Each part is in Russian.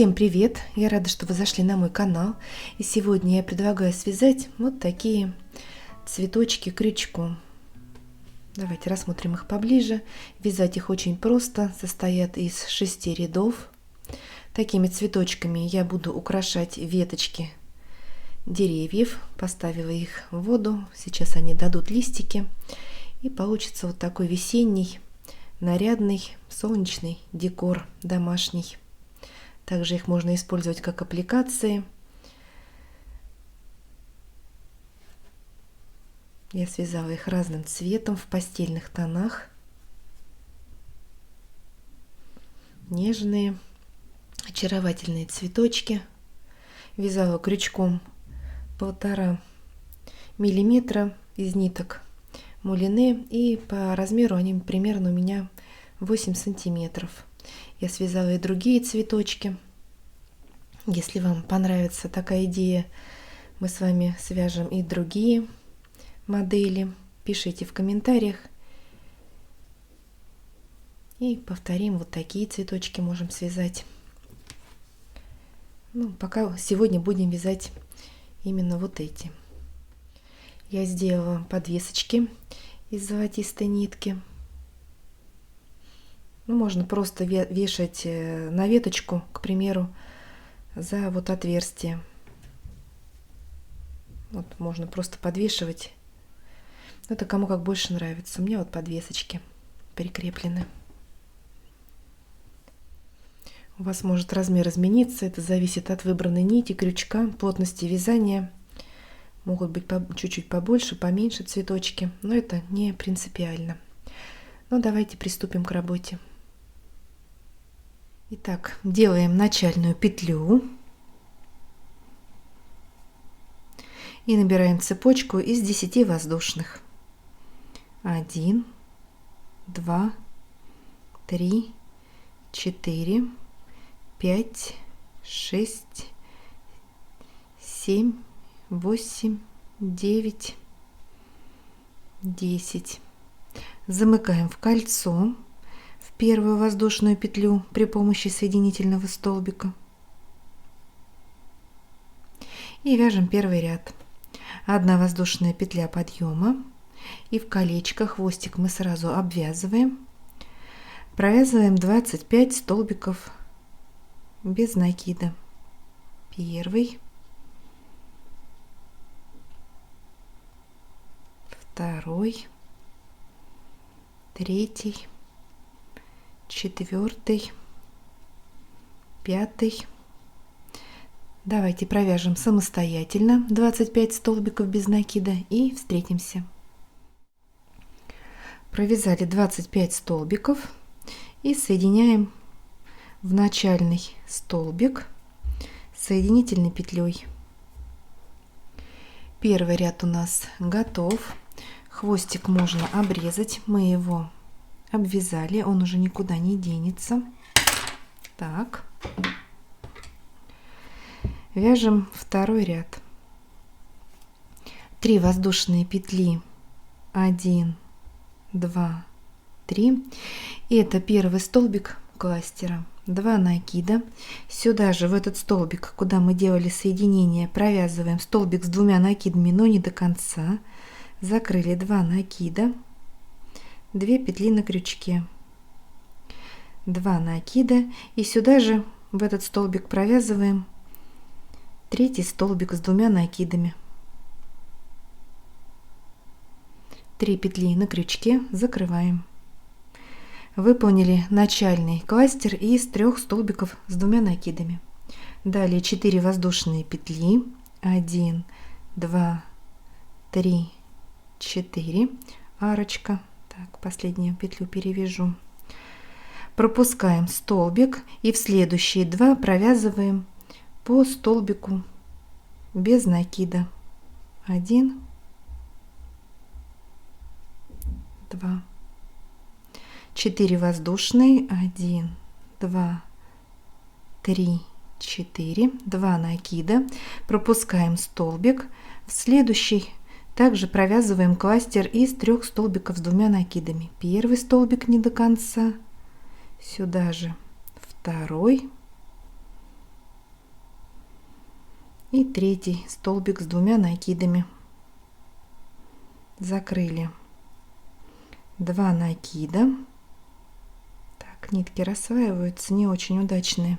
Всем привет! Я рада, что вы зашли на мой канал. И сегодня я предлагаю связать вот такие цветочки крючком. Давайте рассмотрим их поближе. Вязать их очень просто. Состоят из 6 рядов. Такими цветочками я буду украшать веточки деревьев. Поставила их в воду. Сейчас они дадут листики. И получится вот такой весенний, нарядный, солнечный декор домашний. Также их можно использовать как аппликации. Я связала их разным цветом в постельных тонах. Нежные, очаровательные цветочки. Вязала крючком 1,5 миллиметра из ниток мулине. И по размеру они примерно у меня 8 сантиметров. Я связала и другие цветочки. Если вам понравится такая идея, мы с вами свяжем и другие модели. Пишите в комментариях. И повторим, вот такие цветочки можем связать. Пока сегодня будем вязать именно вот эти. Я сделала подвесочки из золотистой нитки. Можно просто вешать на веточку, к примеру, за вот отверстие. Можно просто подвешивать. Это кому как больше нравится. У меня вот подвесочки прикреплены. У вас может размер измениться. Это зависит от выбранной нити, крючка, плотности вязания. Могут быть чуть-чуть побольше, поменьше цветочки. Но это не принципиально. Давайте приступим к работе. Итак, делаем начальную петлю и набираем цепочку из 10 воздушных. 1, 2, 3, 4, 5, 6, 7, 8, 9, 10. Замыкаем в кольцо в первую воздушную петлю при помощи соединительного столбика и вяжем первый ряд. 1 воздушная петля подъема, и в колечко хвостик мы сразу обвязываем. Провязываем 25 столбиков без накида. Первый, второй, третий, 4, 5. Давайте провяжем самостоятельно 25 столбиков без накида и встретимся. Провязали 25 столбиков и соединяем в начальный столбик соединительной петлей. Первый ряд у нас готов. Хвостик можно обрезать. Мы его обвязали, он уже никуда не денется. Так, вяжем второй ряд. 3 воздушные петли, 1, 2, 3. И это первый столбик кластера. 2 накида. Сюда же, в этот столбик, куда мы делали соединение, провязываем столбик с 2 накидами, но не до конца. Закрыли 2 накида, 2 петли на крючке, 2 накида, и сюда же в этот столбик провязываем 3 столбик с 2 накидами, 3 петли на крючке, закрываем. Выполнили начальный кластер из 3 столбиков с 2 накидами. Далее 4 воздушные петли, 1, 2, 3, 4, арочка. Так, последнюю петлю перевяжу. Пропускаем столбик и в следующие 2 провязываем по столбику без накида. 1, 2, 4 воздушные, 1, 2, 3, 4, 2 накида. Пропускаем столбик. В следующий также провязываем кластер из 3 столбиков с 2 накидами. Первый столбик не до конца, сюда же второй, И третий столбик с 2 накидами. Закрыли 2 накида. Так, нитки рассваиваются, не очень удачные.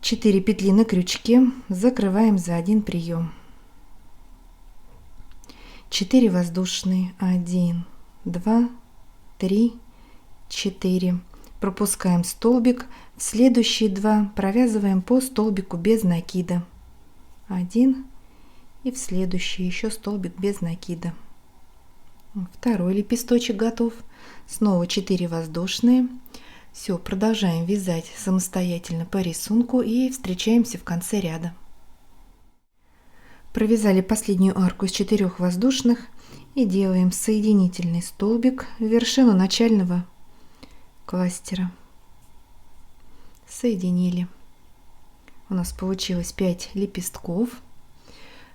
4 петли на крючке, закрываем за 1 прием. 4 воздушные, 1, 2, 3, 4. Пропускаем столбик, в следующие 2 провязываем по столбику без накида. 1 и в следующий еще столбик без накида. Второй лепесточек готов. Снова 4 воздушные. Все, продолжаем вязать самостоятельно по рисунку и встречаемся в конце ряда. Провязали последнюю арку из 4 воздушных и делаем соединительный столбик в вершину начального кластера. Соединили. У нас получилось 5 лепестков.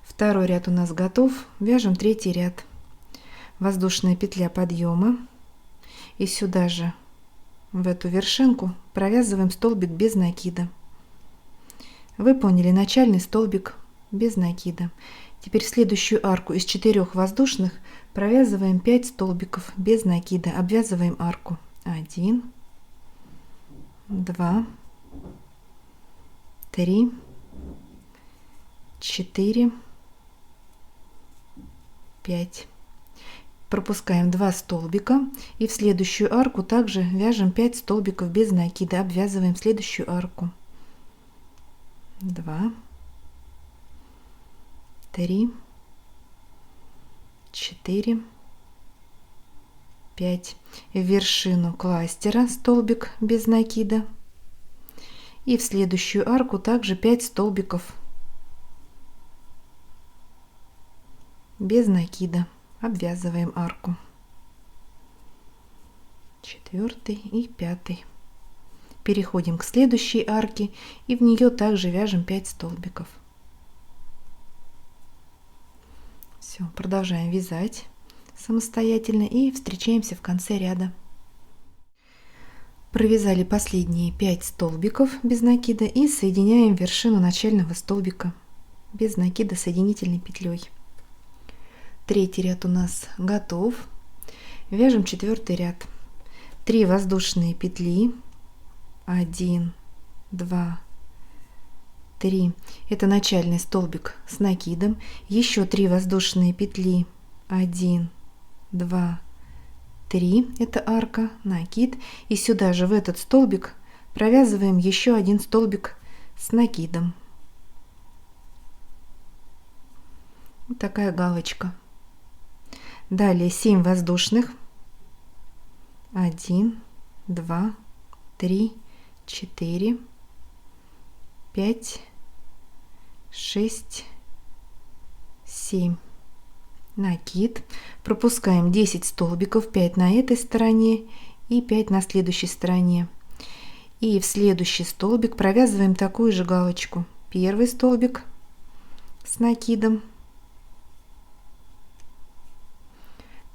Второй ряд у нас готов. Вяжем третий ряд. Воздушная петля подъема. И сюда же, в эту вершинку, провязываем столбик без накида. Выполнили начальный столбик без накида. Теперь в следующую арку из 4 воздушных провязываем 5 столбиков без накида. Обвязываем арку. 1, 2, 3, 4, 5. Пропускаем 2 столбика и в следующую арку также вяжем 5 столбиков без накида. Обвязываем следующую арку. 2, 3, 4, 5. В вершину кластера столбик без накида. И в следующую арку также 5 столбиков без накида. Обвязываем арку. 4 и 5. Переходим к следующей арке и в нее также вяжем 5 столбиков. Все, продолжаем вязать самостоятельно и встречаемся в конце ряда. Провязали последние 5 столбиков без накида и соединяем вершину начального столбика без накида соединительной петлей. Третий ряд у нас готов. Вяжем 4 ряд. 3 воздушные петли. 1, 2, 3. Это начальный столбик с накидом. Еще 3 воздушные петли. 1, 2, 3. Это арка, накид. И сюда же в этот столбик провязываем еще 1 столбик с накидом. Вот такая галочка. Далее 7 воздушных. 1, 2, 3, 4, 5, 6, 7. Накид. Пропускаем 10 столбиков, 5 на этой стороне и 5 на следующей стороне. И в следующий столбик провязываем такую же галочку. Первый столбик с накидом.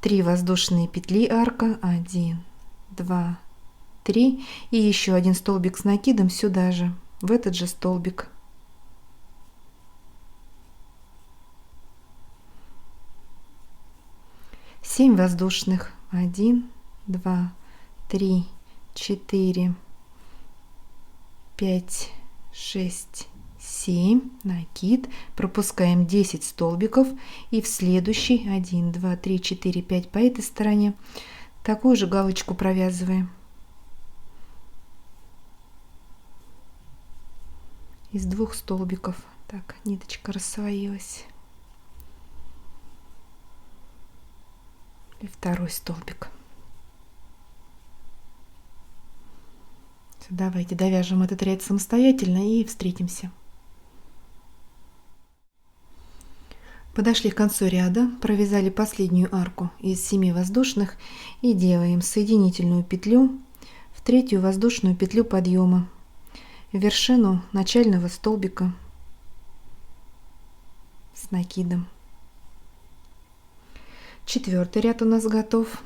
3 воздушные петли арка. 1, 2, 3. И еще 1 столбик с накидом сюда же, в этот же столбик. Семь воздушных. 1, 2, 3, 4, 5, 6, 7. Накид. Пропускаем 10 столбиков и в следующий 1, 2, 3, 4, 5 по этой стороне такую же галочку провязываем. Из 2 столбиков. Так, ниточка рассвоилась. И второй столбик. Давайте довяжем этот ряд самостоятельно и встретимся. Подошли к концу ряда, провязали последнюю арку из 7 воздушных и делаем соединительную петлю в 3-ю воздушную петлю подъема в вершину начального столбика с накидом. 4-й ряд у нас готов.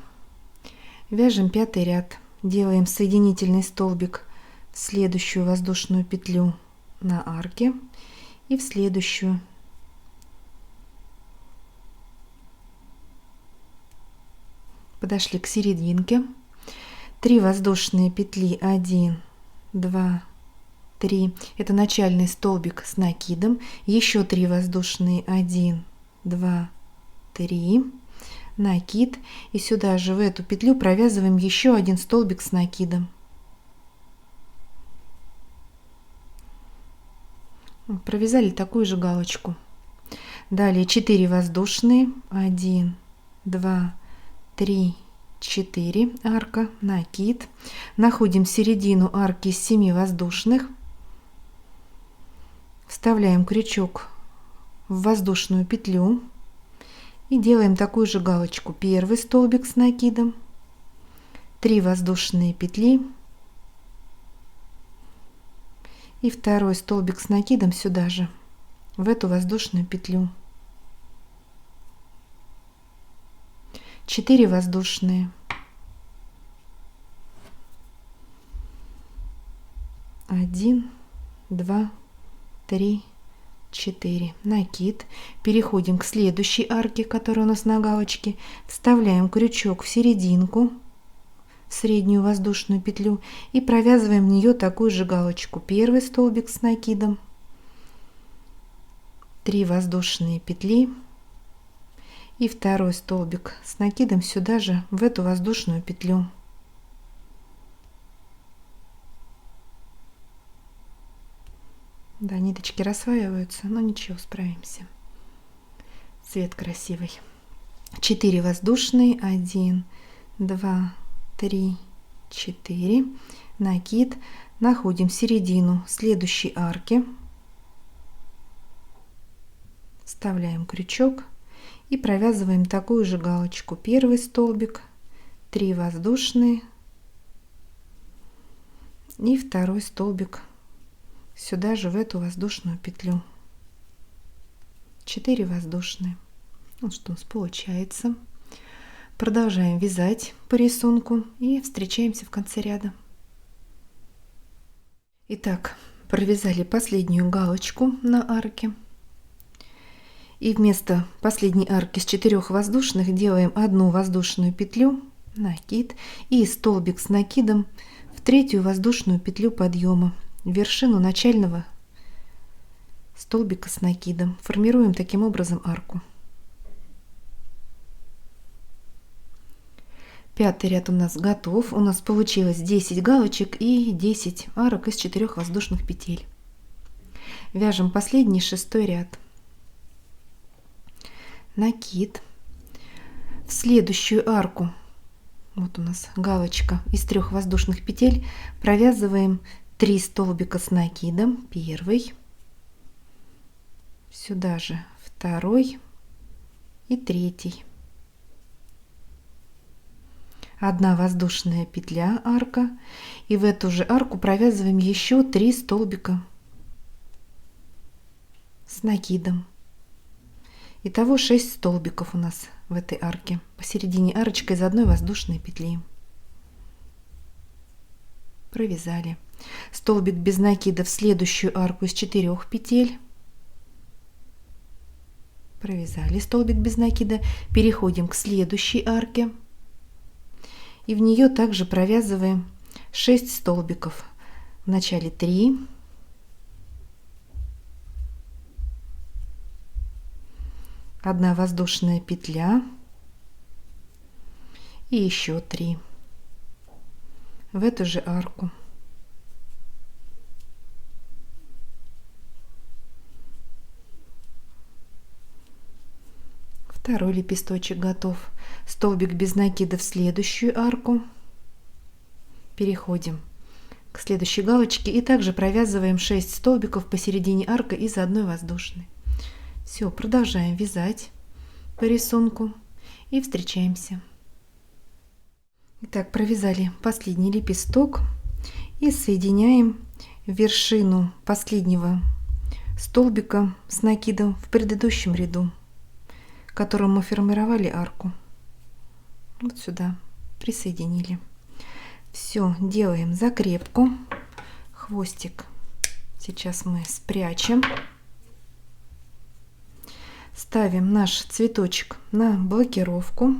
Вяжем 5-й ряд, делаем соединительный столбик в следующую воздушную петлю на арке и в следующую. Подошли к серединке. 3 воздушные петли, 1, 2, 3. Это начальный столбик с накидом. Еще 3 воздушные, 1, 2, 3. Накид. И сюда же в эту петлю провязываем еще один столбик с накидом. Провязали такую же галочку. Далее 4 воздушные, 1, 2, 3, 4, арка, накид. Находим середину арки из 7 воздушных. Вставляем крючок в воздушную петлю и делаем такую же галочку. Первый столбик с накидом, 3 воздушные петли и второй столбик с накидом сюда же, в эту воздушную петлю. 4 воздушные, 1, 2, 3, 4. Накид. Переходим к следующей арке, которая у нас на галочке. Вставляем крючок в серединку, в среднюю воздушную петлю и провязываем в нее такую же галочку. Первый столбик с накидом, 3 воздушные петли и второй столбик с накидом сюда же, в эту воздушную петлю. Да, ниточки рассваиваются, но ничего, справимся. Цвет красивый. 4 воздушные, 1, 2, 3, 4. Накид. Находим середину следующей арки. Вставляем крючок и провязываем такую же галочку. Первый столбик, 3 воздушные и второй столбик сюда же, в эту воздушную петлю. 4 воздушные. Вот что у нас получается. Продолжаем вязать по рисунку и встречаемся в конце ряда. Итак, провязали последнюю галочку на арке. И вместо последней арки с 4 воздушных делаем 1 воздушную петлю, накид и столбик с накидом в 3 воздушную петлю подъема, в вершину начального столбика с накидом. Формируем таким образом арку. 5-й ряд у нас готов. У нас получилось 10 галочек и 10 арок из 4 воздушных петель. Вяжем последний 6-й ряд. Накид. В следующую арку, вот у нас галочка из 3 воздушных петель, провязываем 3 столбика с накидом. Первый, сюда же второй и третий. 1 воздушная петля, арка, и в эту же арку провязываем еще 3 столбика с накидом. Итого 6 столбиков у нас в этой арке. Посередине арочка из 1 воздушной петли. Провязали. Столбик без накида в следующую арку из 4 петель. Провязали столбик без накида. Переходим к следующей арке. И в нее также провязываем 6 столбиков. В начале 3. 1 воздушная петля и еще 3 в эту же арку. Второй лепесточек готов. Столбик без накида в следующую арку. Переходим к следующей галочке и также провязываем 6 столбиков посередине арки из 1 воздушной. Все, продолжаем вязать по рисунку и встречаемся. Итак, провязали последний лепесток и соединяем вершину последнего столбика с накидом в предыдущем ряду, которым мы формировали арку. Вот сюда присоединили. Все, делаем закрепку. Хвостик сейчас мы спрячем. Ставим наш цветочек на блокировку.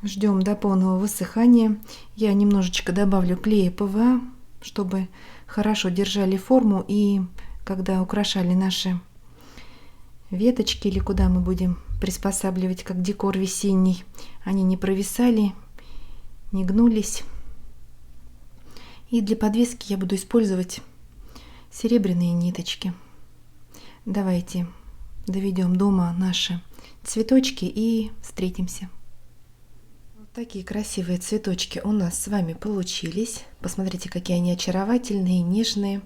Ждем до полного высыхания. Я немножечко добавлю клея ПВА, чтобы хорошо держали форму, и когда украшали наши веточки или куда мы будем приспосабливать как декор весенний, они не провисали, не гнулись. И для подвески я буду использовать серебряные ниточки. Давайте доведем до ума наши цветочки и встретимся. Вот такие красивые цветочки у нас с вами получились. Посмотрите, какие они очаровательные, нежные,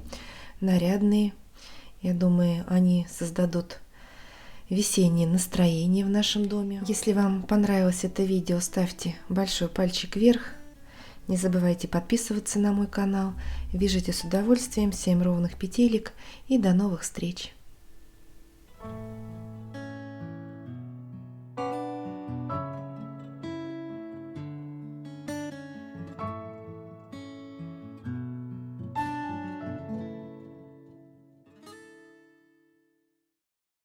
нарядные. Я думаю, они создадут весеннее настроение в нашем доме. Если вам понравилось это видео, ставьте большой пальчик вверх. Не забывайте подписываться на мой канал. Вяжите с удовольствием. 7 ровных петелек и до новых встреч!